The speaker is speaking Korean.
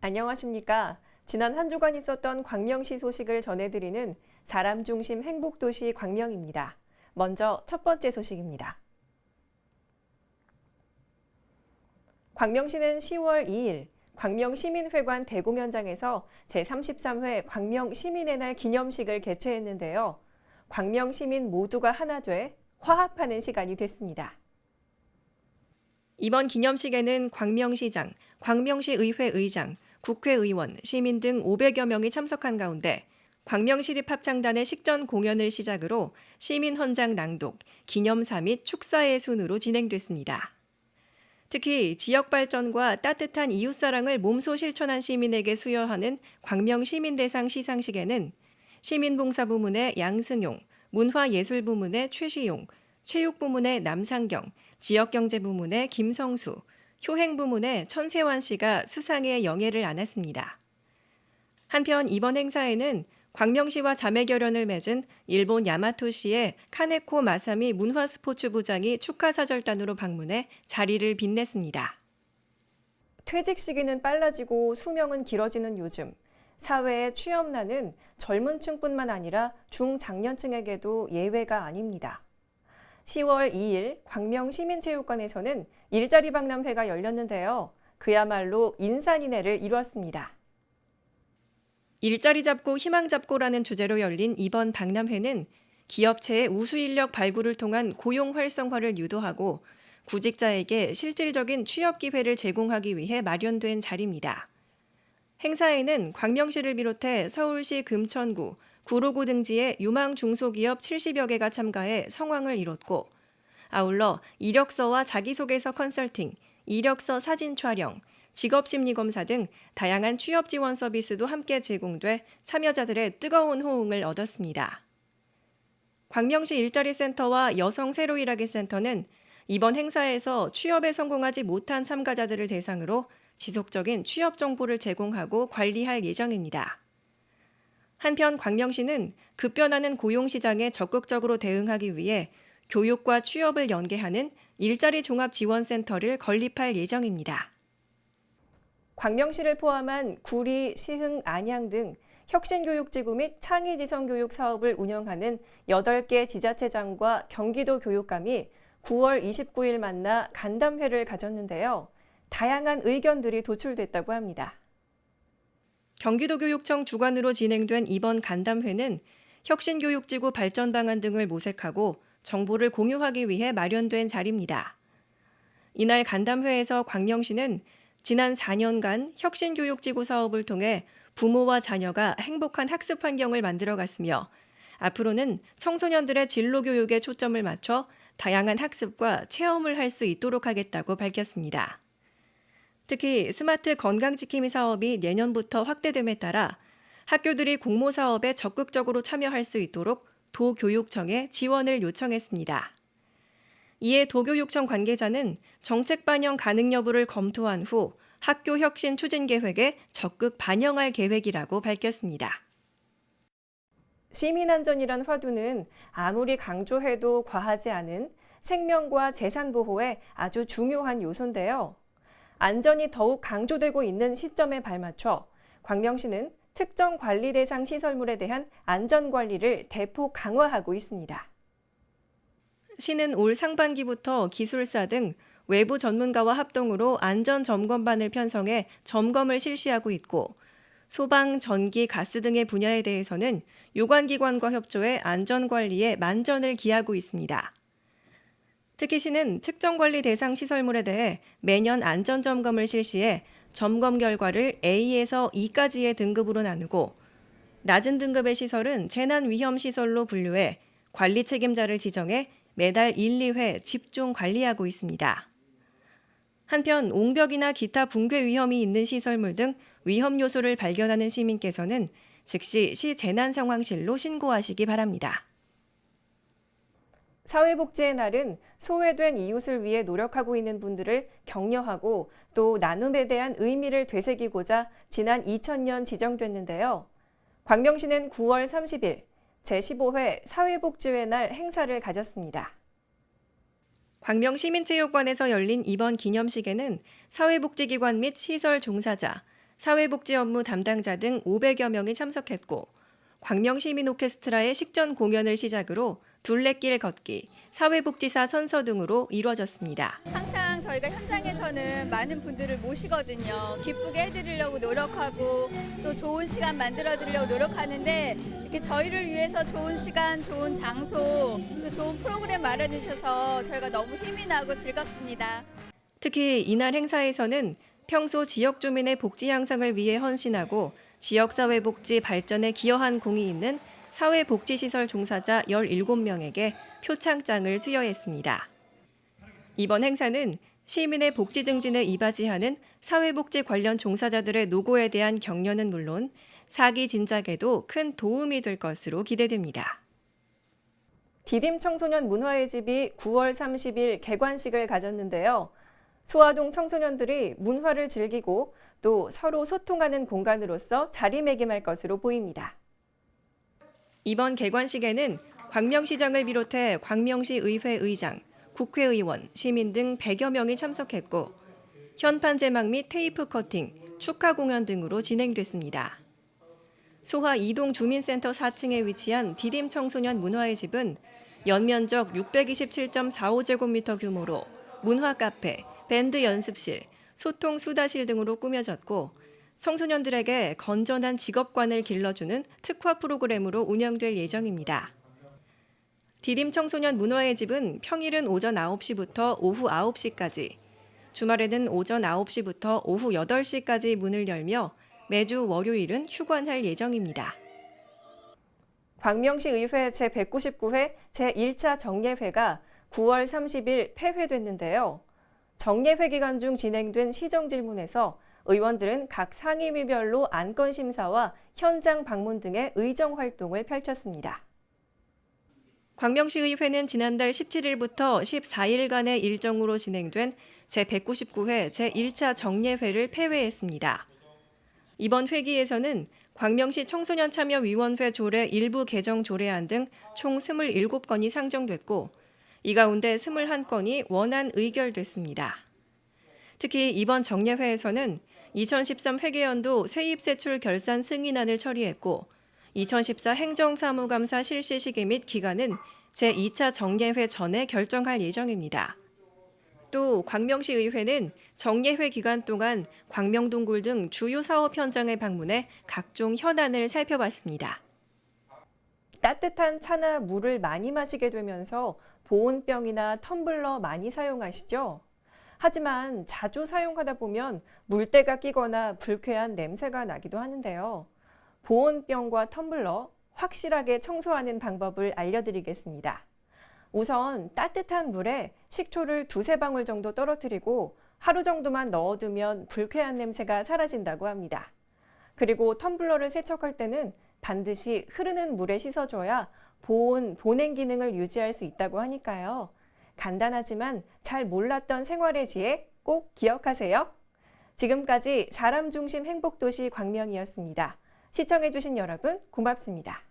안녕하십니까. 지난 한 주간 있었던 광명시 소식을 전해드리는 사람 중심 행복도시 광명입니다. 먼저 첫 번째 소식입니다. 광명시는 10월 2일 광명시민회관 대공연장에서 제33회 광명시민의 날 기념식을 개최했는데요. 광명시민 모두가 하나 돼 화합하는 시간이 됐습니다. 이번 기념식에는 광명시장, 광명시의회 의장, 국회의원, 시민 등 500여 명이 참석한 가운데 광명시립합창단의 식전 공연을 시작으로 시민헌장 낭독, 기념사 및 축사의 순으로 진행됐습니다. 특히 지역 발전과 따뜻한 이웃사랑을 몸소 실천한 시민에게 수여하는 광명시민대상 시상식에는 시민봉사부문의 양승용, 문화예술부문의 최시용, 체육부문의 남상경, 지역경제부문의 김성수, 효행부문의 천세환 씨가 수상의 영예를 안았습니다. 한편 이번 행사에는 광명시와 자매결연을 맺은 일본 야마토시의 카네코 마사미 문화스포츠부장이 축하사절단으로 방문해 자리를 빛냈습니다. 퇴직 시기는 빨라지고 수명은 길어지는 요즘, 사회의 취업난은 젊은 층뿐만 아니라 중장년층에게도 예외가 아닙니다. 10월 2일 광명시민체육관에서는 일자리 박람회가 열렸는데요. 그야말로 인산인해를 이루었습니다. 일자리 잡고 희망 잡고라는 주제로 열린 이번 박람회는 기업체의 우수인력 발굴을 통한 고용 활성화를 유도하고 구직자에게 실질적인 취업 기회를 제공하기 위해 마련된 자리입니다. 행사에는 광명시를 비롯해 서울시 금천구, 구로구 등지의 유망 중소기업 70여 개가 참가해 성황을 이뤘고 아울러 이력서와 자기소개서 컨설팅, 이력서 사진 촬영, 직업심리검사 등 다양한 취업 지원 서비스도 함께 제공돼 참여자들의 뜨거운 호응을 얻었습니다. 광명시 일자리센터와 여성 새로 일하기 센터는 이번 행사에서 취업에 성공하지 못한 참가자들을 대상으로 지속적인 취업 정보를 제공하고 관리할 예정입니다. 한편 광명시는 급변하는 고용시장에 적극적으로 대응하기 위해 교육과 취업을 연계하는 일자리 종합지원센터를 건립할 예정입니다. 광명시를 포함한 구리, 시흥, 안양 등 혁신교육지구 및 창의지성교육 사업을 운영하는 8개 지자체장과 경기도 교육감이 9월 29일 만나 간담회를 가졌는데요. 다양한 의견들이 도출됐다고 합니다. 경기도교육청 주관으로 진행된 이번 간담회는 혁신교육지구 발전 방안 등을 모색하고 정보를 공유하기 위해 마련된 자리입니다. 이날 간담회에서 광명시는 지난 4년간 혁신교육지구 사업을 통해 부모와 자녀가 행복한 학습 환경을 만들어갔으며 앞으로는 청소년들의 진로교육에 초점을 맞춰 다양한 학습과 체험을 할 수 있도록 하겠다고 밝혔습니다. 특히 스마트 건강지킴이 사업이 내년부터 확대됨에 따라 학교들이 공모 사업에 적극적으로 참여할 수 있도록 도교육청에 지원을 요청했습니다. 이에 도교육청 관계자는 정책 반영 가능 여부를 검토한 후 학교 혁신 추진 계획에 적극 반영할 계획이라고 밝혔습니다. 시민안전이란 화두는 아무리 강조해도 과하지 않은 생명과 재산 보호에 아주 중요한 요소인데요. 안전이 더욱 강조되고 있는 시점에 발맞춰 광명시는 특정 관리 대상 시설물에 대한 안전 관리를 대폭 강화하고 있습니다. 시는 올 상반기부터 기술사 등 외부 전문가와 합동으로 안전 점검반을 편성해 점검을 실시하고 있고 소방, 전기, 가스 등의 분야에 대해서는 유관기관과 협조해 안전 관리에 만전을 기하고 있습니다. 특히 시는 특정 관리 대상 시설물에 대해 매년 안전 점검을 실시해 점검 결과를 A에서 E까지의 등급으로 나누고 낮은 등급의 시설은 재난 위험 시설로 분류해 관리 책임자를 지정해 매달 1, 2회 집중 관리하고 있습니다. 한편 옹벽이나 기타 붕괴 위험이 있는 시설물 등 위험 요소를 발견하는 시민께서는 즉시 시 재난상황실로 신고하시기 바랍니다. 사회복지의 날은 소외된 이웃을 위해 노력하고 있는 분들을 격려하고 또 나눔에 대한 의미를 되새기고자 지난 2000년 지정됐는데요. 광명시는 9월 30일 제15회 사회복지의 날 행사를 가졌습니다. 광명시민체육관에서 열린 이번 기념식에는 사회복지기관 및 시설 종사자, 사회복지 업무 담당자 등 500여 명이 참석했고 광명시민 오케스트라의 식전 공연을 시작으로 둘레길 걷기, 사회복지사 선서 등으로 이루어졌습니다. 항상 저희가 현장에서는 많은 분들을 모시거든요. 기쁘게 해드리려고 노력하고 또 좋은 시간 만들어드리려고 노력하는데 이렇게 저희를 위해서 좋은 시간, 좋은 장소, 또 좋은 프로그램 마련해 주셔서 저희가 너무 힘이 나고 즐겁습니다. 특히 이날 행사에서는 평소 지역 주민의 복지 향상을 위해 헌신하고 지역사회복지 발전에 기여한 공이 있는 사회복지시설 종사자 17명에게 표창장을 수여했습니다. 이번 행사는 시민의 복지 증진에 이바지하는 사회복지 관련 종사자들의 노고에 대한 격려는 물론 사기 진작에도 큰 도움이 될 것으로 기대됩니다. 디딤 청소년 문화의 집이 9월 30일 개관식을 가졌는데요. 소아동 청소년들이 문화를 즐기고 또 서로 소통하는 공간으로서 자리매김할 것으로 보입니다. 이번 개관식에는 광명시장을 비롯해 광명시 의회 의장, 국회의원, 시민 등 100여 명이 참석했고 현판 제막 및 테이프 커팅, 축하 공연 등으로 진행됐습니다. 소하 2동 주민센터 4층에 위치한 디딤 청소년 문화의 집은 연면적 627.45제곱미터 규모로 문화 카페, 밴드 연습실, 소통 수다실 등으로 꾸며졌고 청소년들에게 건전한 직업관을 길러주는 특화 프로그램으로 운영될 예정입니다. 디딤 청소년 문화의 집은 평일은 오전 9시부터 오후 9시까지, 주말에는 오전 9시부터 오후 8시까지 문을 열며 매주 월요일은 휴관할 예정입니다. 광명시 의회 제199회 제1차 정례회가 9월 30일 폐회됐는데요. 정례회 기간 중 진행된 시정질문에서 의원들은 각 상임위별로 안건 심사와 현장 방문 등의 의정 활동을 펼쳤습니다. 광명시의회는 지난달 17일부터 14일간의 일정으로 진행된 제199회 제1차 정례회를 폐회했습니다. 이번 회기에서는 광명시 청소년참여위원회 조례 일부 개정 조례안 등 총 27건이 상정됐고 이 가운데 21건이 원안 의결됐습니다. 특히 이번 정례회에서는 2013 회계연도 세입세출 결산 승인안을 처리했고 2014 행정사무감사 실시 시기 및 기간은 제2차 정례회 전에 결정할 예정입니다. 또 광명시 의회는 정례회 기간 동안 광명동굴 등 주요 사업 현장에 방문해 각종 현안을 살펴봤습니다. 따뜻한 차나 물을 많이 마시게 되면서 보온병이나 텀블러 많이 사용하시죠? 하지만 자주 사용하다 보면 물때가 끼거나 불쾌한 냄새가 나기도 하는데요. 보온병과 텀블러 확실하게 청소하는 방법을 알려드리겠습니다. 우선 따뜻한 물에 식초를 2-3방울 정도 떨어뜨리고 하루 정도만 넣어두면 불쾌한 냄새가 사라진다고 합니다. 그리고 텀블러를 세척할 때는 반드시 흐르는 물에 씻어줘야 보냉 기능을 유지할 수 있다고 하니까요. 간단하지만 잘 몰랐던 생활의 지혜 꼭 기억하세요. 지금까지 사람 중심 행복도시 광명이었습니다. 시청해주신 여러분 고맙습니다.